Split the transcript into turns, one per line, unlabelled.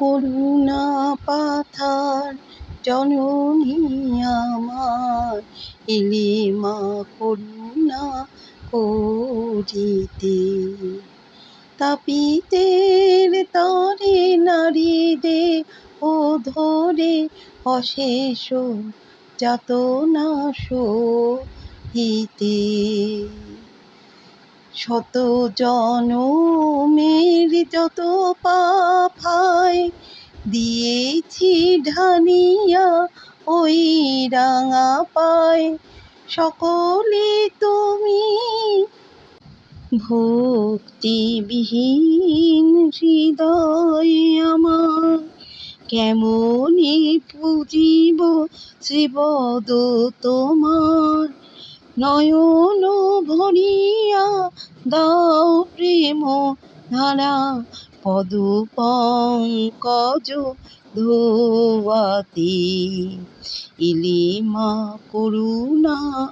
করুণা পাথার জননী আমার, এলে মা করুণা করিতে। তাপিতের তরে নারীদের ও ধরে অশেষ যাতনা সহিতে। শত জনমের যত পাপ হায় দিয়েছি ঢানিয়া ওই রাঙা পায়, সকলে তুমি ভক্তিবিহীন হৃদয় আমার, কেমনে পুজিব শ্রীপদ তোমার। নয়ন ভরিয়া দাও প্রেম ধারা, পদ পঙ্কজ ধোয়াতে, এলে মা করুণা